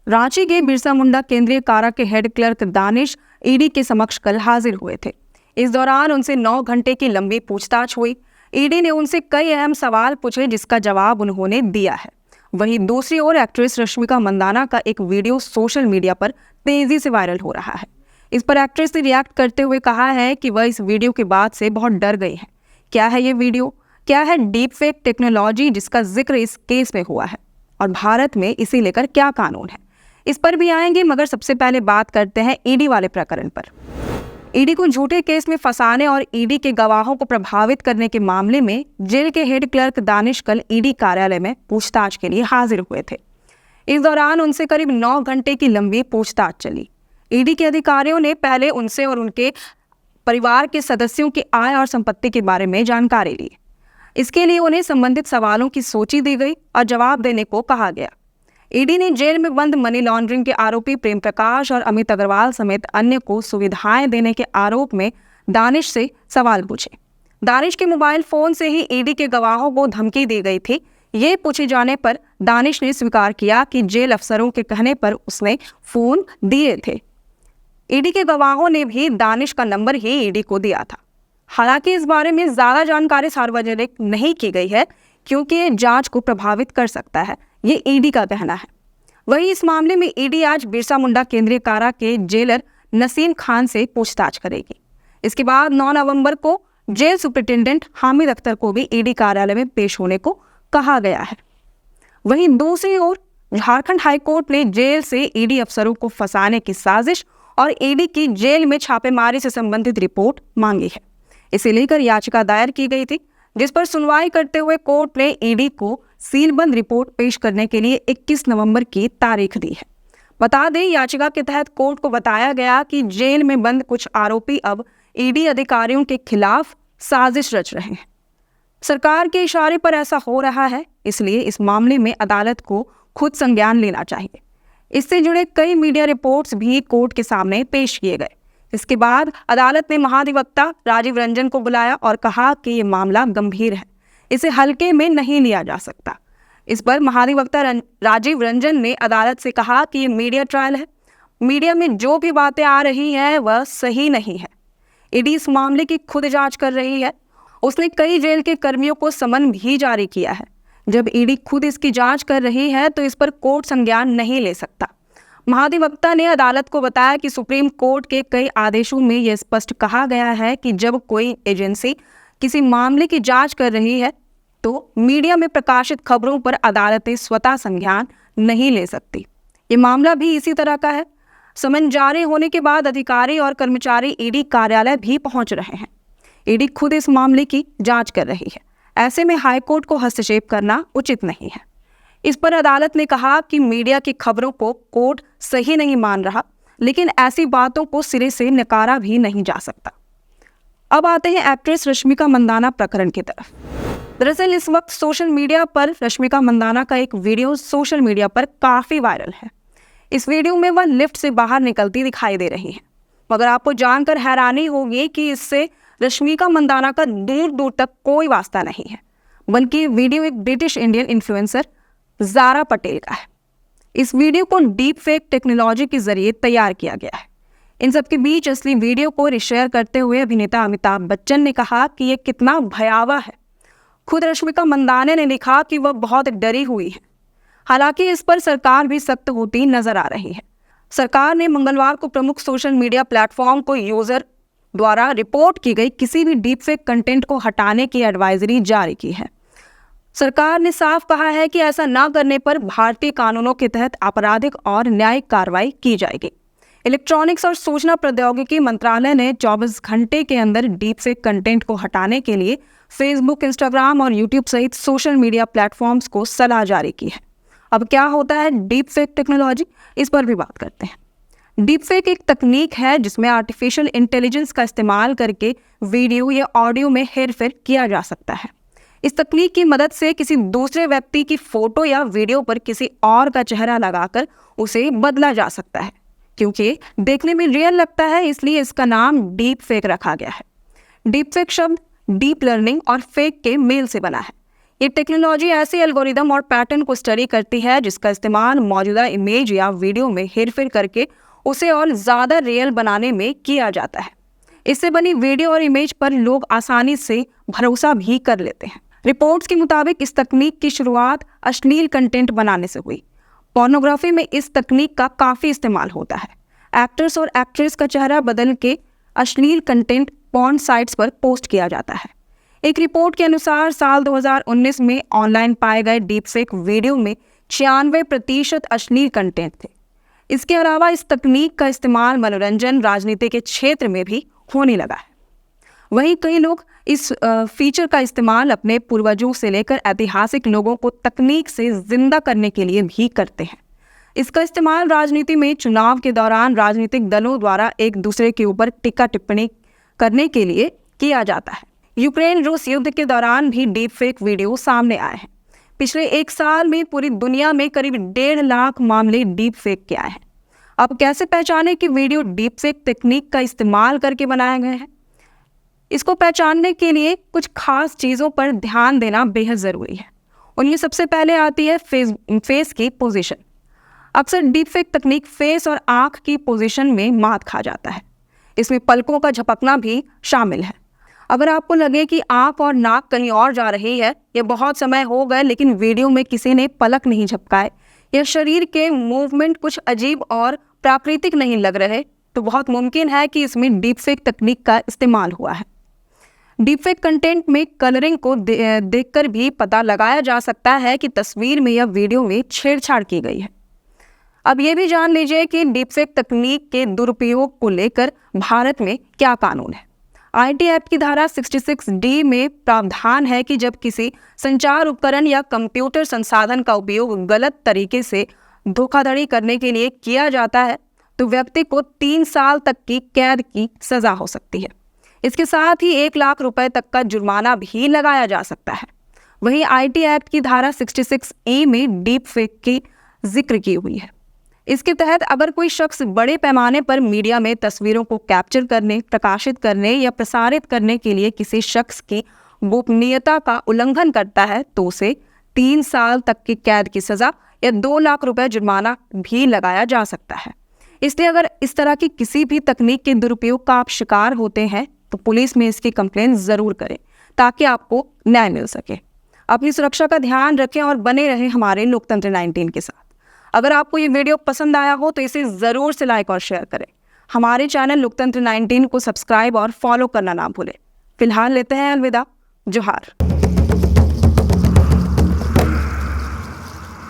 रांची के बिरसा मुंडा केंद्रीय कारा के हेड क्लर्क दानिश ईडी के समक्ष कल हाजिर हुए थे। इस दौरान उनसे 9 घंटे की लंबी पूछताछ हुई। ईडी ने उनसे कई अहम सवाल पूछे जिसका जवाब उन्होंने दिया है। वहीं दूसरी ओर एक्ट्रेस रश्मिका मंदाना का एक वीडियो सोशल मीडिया पर तेजी से वायरल हो रहा है। इस पर एक्ट्रेस ने रिएक्ट करते हुए कहा है कि वह इस वीडियो के बाद से बहुत डर गई है। क्या है ये वीडियो? क्या है डीप फेक टेक्नोलॉजी जिसका जिक्र इस केस में हुआ है, और भारत में इसे लेकर क्या कानून है, इस पर भी आएंगे। मगर सबसे पहले बात करते हैं ईडी वाले प्रकरण पर। ईडी को झूठे केस में फंसाने और ईडी के गवाहों को प्रभावित करने के मामले में जेल के हेड क्लर्क दानिश कल ईडी कार्यालय में पूछताछ के लिए हाजिर हुए थे। इस दौरान उनसे करीब 9 घंटे की लंबी पूछताछ चली। ईडी के अधिकारियों ने पहले उनसे और उनके परिवार के सदस्यों की आय और संपत्ति के बारे में जानकारी ली। इसके लिए उन्हें संबंधित सवालों की सूची दी गई और जवाब देने को कहा गया। ईडी ने जेल में बंद मनी लॉन्ड्रिंग के आरोपी प्रेम प्रकाश और अमित अग्रवाल समेत अन्य को सुविधाएं देने के आरोप में दानिश से सवाल पूछे। दानिश के मोबाइल फोन से ही ईडी के गवाहों को धमकी दी गई थी। ये पूछे जाने पर दानिश ने स्वीकार किया कि जेल अफसरों के कहने पर उसने फोन दिए थे। ईडी के गवाहों ने भी दानिश का नंबर ही ईडी को दिया था। हालांकि इस बारे में ज्यादा जानकारी सार्वजनिक नहीं की गई है क्योंकि ये जांच को प्रभावित कर सकता है, ये ईडी का कहना है। वहीं इस मामले में ईडी आज बिरसा मुंडा केंद्रीय कारा के जेलर नसीम खान से पूछताछ करेगी। इसके बाद 9 नवंबर को जेल सुपरिटेंडेंट हामिद अख्तर को भी ईडी कार्यालय में पेश होने को कहा गया है। वहीं दूसरी ओर झारखंड हाईकोर्ट ने जेल से ईडी अफसरों को फंसाने की साजिश और ईडी की जेल में छापेमारी से संबंधित रिपोर्ट मांगी है। इसे लेकर याचिका दायर की गई थी, जिस पर सुनवाई करते हुए कोर्ट ने ईडी को सीलबंद रिपोर्ट पेश करने के लिए 21 नवंबर की तारीख दी है। बता दें, याचिका के तहत कोर्ट को बताया गया कि जेल में बंद कुछ आरोपी अब ईडी अधिकारियों के खिलाफ साजिश रच रहे हैं। सरकार के इशारे पर ऐसा हो रहा है, इसलिए इस मामले में अदालत को खुद संज्ञान लेना चाहिए। इससे जुड़े कई मीडिया रिपोर्ट्स भी कोर्ट के सामने पेश किए गए। इसके बाद अदालत ने महाधिवक्ता राजीव रंजन को बुलाया और कहा कि ये मामला गंभीर है, इसे हल्के में नहीं लिया जा सकता। इस पर महाधिवक्ता राजीव रंजन ने अदालत से कहा कि ये मीडिया ट्रायल है, मीडिया में जो भी बातें आ रही हैं वह सही नहीं है। ईडी इस मामले की खुद जांच कर रही है। उसने कई जेल के कर्मियों को समन भी जारी किया है। जब ईडी खुद इसकी जांच कर रही है तो इस पर कोर्ट संज्ञान नहीं ले सकता। महाधिवक्ता ने अदालत को बताया कि सुप्रीम कोर्ट के कई आदेशों में यह स्पष्ट कहा गया है कि जब कोई एजेंसी किसी मामले की जांच कर रही है तो मीडिया में प्रकाशित खबरों पर अदालतें स्वतः संज्ञान नहीं ले सकती। ये मामला भी इसी तरह का है। समन जारी होने के बाद अधिकारी और कर्मचारी ईडी कार्यालय भी पहुंच रहे हैं। ईडी खुद इस मामले की जांच कर रही है। ऐसे में हाईकोर्ट को हस्तक्षेप करना उचित नहीं है। इस पर अदालत ने कहा कि मीडिया की खबरों को कोर्ट सही नहीं मान रहा, लेकिन ऐसी बातों को सिरे से नकारा भी नहीं जा सकता। अब आते हैं एक्ट्रेस रश्मिका मंदाना प्रकरण की तरफ। दरअसल इस वक्त सोशल मीडिया पर रश्मिका मंदाना का एक वीडियो सोशल मीडिया पर काफी वायरल है। इस वीडियो में वह लिफ्ट से बाहर निकलती दिखाई दे रही है, मगर आपको जानकर हैरानी होगी कि इससे रश्मिका मंदाना का दूर दूर तक कोई वास्ता नहीं है, बल्कि वीडियो एक British Indian influencer Zara Patel का है। इस वीडियो को डीप फेक टेक्नोलॉजी के जरिए तैयार किया गया है। इन सब के बीच असली वीडियो को रिशेयर करते हुए अभिनेता अमिताभ बच्चन ने कहा कि यह कितना भयावह है। खुद रश्मिका मंदाना ने लिखा कि वह बहुत डरी हुई है। हालांकि इस पर सरकार भी सख्त होती नजर आ रही है। सरकार ने मंगलवार को प्रमुख सोशल मीडिया प्लेटफॉर्म को यूजर द्वारा रिपोर्ट की गई किसी भी डीप फेक कंटेंट को हटाने की एडवाइजरी जारी की है। सरकार ने साफ कहा है कि ऐसा न करने पर भारतीय कानूनों के तहत आपराधिक और न्यायिक कार्रवाई की जाएगी। इलेक्ट्रॉनिक्स और सूचना प्रौद्योगिकी मंत्रालय ने 24 घंटे के अंदर डीप फेक कंटेंट को हटाने के लिए फेसबुक, इंस्टाग्राम और यूट्यूब सहित सोशल मीडिया प्लेटफॉर्म्स को सलाह जारी की है। अब क्या होता है डीप फेक टेक्नोलॉजी, इस पर भी बात करते हैं। डीप फेक एक तकनीक है जिसमें आर्टिफिशियल इंटेलिजेंस का इस्तेमाल करके वीडियो या ऑडियो में हेरफेर किया जा सकता है। इस तकनीक की मदद से किसी दूसरे व्यक्ति की फोटो या वीडियो पर किसी और का चेहरा लगाकर उसे बदला जा सकता है। क्योंकि देखने में रियल लगता है, इसलिए इसका नाम डीप फेक रखा गया है। डीप फेक शब्द डीप लर्निंग और फेक के मेल से बना है। ये टेक्नोलॉजी ऐसे एल्गोरिदम और पैटर्न को स्टडी करती है जिसका इस्तेमाल मौजूदा इमेज या वीडियो में हेरफेर करके उसे और ज़्यादा रियल बनाने में किया जाता है। इससे बनी वीडियो और इमेज पर लोग आसानी से भरोसा भी कर लेते हैं। रिपोर्ट्स के मुताबिक इस तकनीक की शुरुआत अश्लील कंटेंट बनाने से हुई। पोर्नोग्राफी में इस तकनीक का काफ़ी इस्तेमाल होता है। एक्टर्स और एक्ट्रेस का चेहरा बदल के अश्लील कंटेंट पॉर्न साइट्स पर पोस्ट किया जाता है। एक रिपोर्ट के अनुसार साल 2019 में ऑनलाइन पाए गए डीपफेक वीडियो में 96% अश्लील कंटेंट थे। इसके अलावा इस तकनीक का इस्तेमाल मनोरंजन, राजनीति के क्षेत्र में भी होने लगा है। वहीं कई लोग इस फीचर का इस्तेमाल अपने पूर्वजों से लेकर ऐतिहासिक लोगों को तकनीक से जिंदा करने के लिए भी करते हैं। इसका इस्तेमाल राजनीति में चुनाव के दौरान राजनीतिक दलों द्वारा एक दूसरे के ऊपर टीका टिप्पणी करने के लिए किया जाता है। यूक्रेन रूस युद्ध के दौरान भी डीपफेक वीडियो सामने आए हैं। पिछले एक साल में पूरी दुनिया में करीब 1.5 लाख मामले डीपफेक के आए हैं। अब कैसे पहचाने कि वीडियो डीपफेक तकनीक का इस्तेमाल करके बनाए गए हैं? इसको पहचानने के लिए कुछ खास चीज़ों पर ध्यान देना बेहद ज़रूरी है। उनमें सबसे पहले आती है फेस की पोजीशन। अक्सर डीपफेक तकनीक फेस और आँख की पोजीशन में मात खा जाता है। इसमें पलकों का झपकना भी शामिल है। अगर आपको लगे कि आँख और नाक कहीं और जा रही है या बहुत समय हो गए लेकिन वीडियो में किसी ने पलक नहीं झपकाए या शरीर के मूवमेंट कुछ अजीब और प्राकृतिक नहीं लग रहे, तो बहुत मुमकिन है कि इसमें डीपफेक तकनीक का इस्तेमाल हुआ है। डीपफेक कंटेंट में कलरिंग को देखकर भी पता लगाया जा सकता है कि तस्वीर में या वीडियो में छेड़छाड़ की गई है। अब ये भी जान लीजिए कि डीपफेक तकनीक के दुरुपयोग को लेकर भारत में क्या कानून है। आईटी एक्ट की धारा 66D में प्रावधान है कि जब किसी संचार उपकरण या कंप्यूटर संसाधन का उपयोग गलत तरीके से धोखाधड़ी करने के लिए किया जाता है तो व्यक्ति को 3 साल तक की कैद की सजा हो सकती है। इसके साथ ही 1 लाख रुपए तक का जुर्माना भी लगाया जा सकता है। वहीं आईटी एक्ट की धारा 66E में डीपफेक की जिक्र की हुई है। इसके तहत अगर कोई शख्स बड़े पैमाने पर मीडिया में तस्वीरों को कैप्चर करने, प्रकाशित करने या प्रसारित करने के लिए किसी शख्स की गोपनीयता का उल्लंघन करता है तो उसे 3 साल तक की कैद की सजा या 2 लाख रुपए जुर्माना भी लगाया जा सकता है। इसलिए अगर इस तरह की किसी भी तकनीक के दुरुपयोग का आप शिकार होते हैं तो पुलिस में इसकी कंप्लेंट ज़रूर करें ताकि आपको न्याय मिल सके। अपनी सुरक्षा का ध्यान रखें और बने रहें हमारे लोकतंत्र 19 के साथ। अगर आपको ये वीडियो पसंद आया हो तो इसे ज़रूर से लाइक और शेयर करें। हमारे चैनल लोकतंत्र 19 को सब्सक्राइब और फॉलो करना ना भूलें। फिलहाल लेते हैं अलविदा। जोहार।